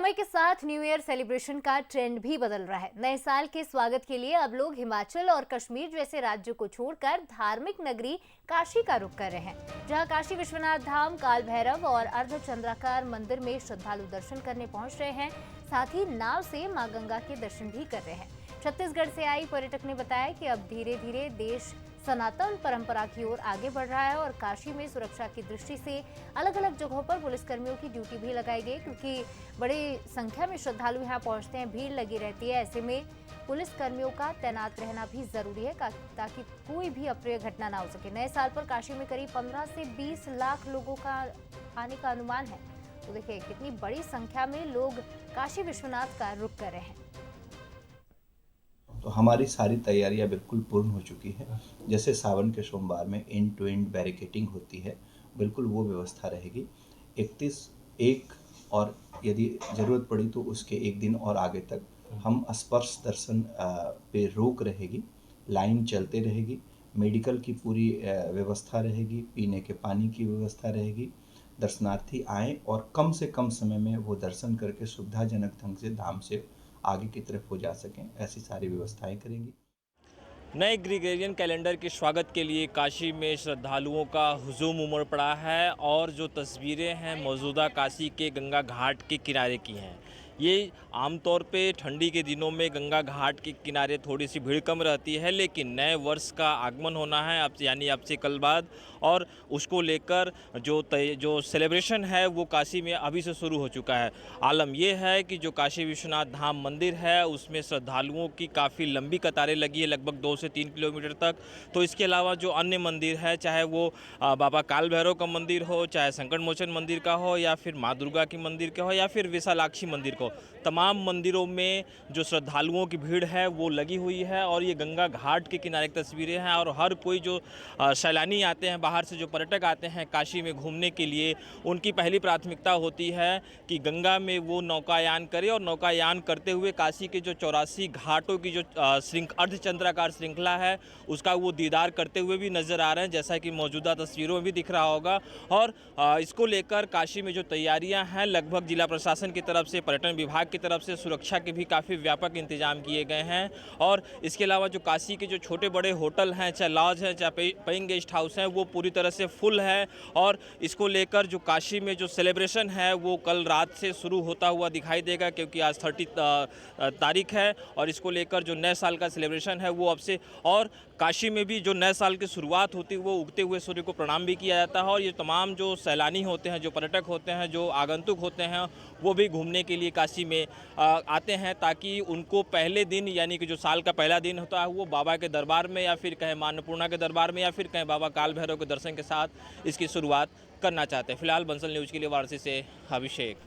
समय के साथ न्यू ईयर सेलिब्रेशन का ट्रेंड भी बदल रहा है। नए साल के स्वागत के लिए अब लोग हिमाचल और कश्मीर जैसे राज्यों को छोड़कर धार्मिक नगरी काशी का रुख कर रहे हैं, जहां काशी विश्वनाथ धाम, काल भैरव और अर्धचंद्राकार मंदिर में श्रद्धालु दर्शन करने पहुंच रहे हैं। साथ ही नाव से मां गंगा के दर्शन भी कर रहे हैं। छत्तीसगढ़ से आई पर्यटक ने बताया कि अब धीरे धीरे देश सनातन परंपरा की ओर आगे बढ़ रहा है और काशी में सुरक्षा की दृष्टि से अलग अलग जगहों पर पुलिसकर्मियों की ड्यूटी भी लगाई गई, क्योंकि बड़ी संख्या में श्रद्धालु यहां पहुंचते हैं, भीड़ लगी रहती है। ऐसे में पुलिसकर्मियों का तैनात रहना भी जरूरी है ताकि कोई भी अप्रिय घटना ना हो सके। नए साल पर काशी में करीब 15 से 20 लाख लोगों का आने का अनुमान है। तो देखिए कितनी बड़ी संख्या में लोग काशी विश्वनाथ का रुख कर रहे हैं। तो हमारी सारी तैयारियां बिल्कुल पूर्ण हो चुकी है। जैसे सावन के सोमवार में एंड टू एंड बैरिकेटिंग होती है, बिल्कुल वो व्यवस्था रहेगी। 31 और यदि ज़रूरत पड़ी तो उसके एक दिन और आगे तक हम स्पर्श दर्शन पे रोक रहेगी, लाइन चलते रहेगी, मेडिकल की पूरी व्यवस्था रहेगी, पीने के पानी की व्यवस्था रहेगी। दर्शनार्थी आएँ और कम से कम समय में वो दर्शन करके सुविधाजनक ढंग से धाम से आगे की तरफ हो जा सकें, ऐसी सारी व्यवस्थाएं करेंगी। नए ग्रिगोरियन कैलेंडर के स्वागत के लिए काशी में श्रद्धालुओं का हुजूम उमड़ पड़ा है और जो तस्वीरें हैं मौजूदा काशी के गंगा घाट के किनारे की हैं। ये आमतौर पे ठंडी के दिनों में गंगा घाट के किनारे थोड़ी सी भीड़ कम रहती है, लेकिन नए वर्ष का आगमन होना है अब यानी अब से कल बाद, और उसको लेकर जो सेलिब्रेशन है वो काशी में अभी से शुरू हो चुका है। आलम ये है कि जो काशी विश्वनाथ धाम मंदिर है उसमें श्रद्धालुओं की काफ़ी लंबी कतारें लगी है, लगभग 2 से 3 किलोमीटर तक। तो इसके अलावा जो अन्य मंदिर है, चाहे वो बाबा काल भैरव का मंदिर हो, चाहे संकट मोचन मंदिर का हो, या फिर माँ दुर्गा की मंदिर का हो, या फिर विशालाक्षी मंदिर का, तमाम मंदिरों में जो श्रद्धालुओं की भीड़ है वो लगी हुई है। और ये गंगा घाट के किनारे की तस्वीरें हैं और हर कोई जो सैलानी आते हैं, बाहर से जो पर्यटक आते हैं काशी में घूमने के लिए, उनकी पहली प्राथमिकता होती है कि गंगा में वो नौकायान करे और नौकायान करते हुए काशी के जो 84 घाटों की जो अर्धचंद्राकार श्रृंखला है उसका वो दीदार करते हुए भी नज़र आ रहे हैं, जैसा कि मौजूदा तस्वीरों में भी दिख रहा होगा। और इसको लेकर काशी में जो तैयारियां हैं, लगभग जिला प्रशासन की तरफ से, पर्यटन विभाग की तरफ से सुरक्षा के भी काफ़ी व्यापक इंतजाम किए गए हैं। और इसके अलावा जो काशी के जो छोटे बड़े होटल हैं, चाहे लॉज हैं, चाहे पेइंग गेस्ट हाउस हैं, वो पूरी तरह से फुल है। और इसको लेकर जो काशी में जो सेलिब्रेशन है वो कल रात से शुरू होता हुआ दिखाई देगा, क्योंकि आज 30 तारीख है और इसको लेकर जो नए साल का सेलिब्रेशन है वो अब से। और काशी में भी जो नए साल की शुरुआत होती है वो उगते हुए सूर्य को प्रणाम भी किया जाता है। और ये तमाम जो सैलानी होते हैं, जो पर्यटक होते हैं, जो आगंतुक होते हैं, वो भी घूमने के लिए काशी में आते हैं, ताकि उनको पहले दिन यानी कि जो साल का पहला दिन होता है वो बाबा के दरबार में, या फिर कहें मां अन्नपूर्णा के दरबार में, या फिर कहें बाबा काल भैरव के दर्शन के साथ इसकी शुरुआत करना चाहते हैं। फिलहाल बंसल न्यूज़ के लिए वाराणसी से अभिषेक।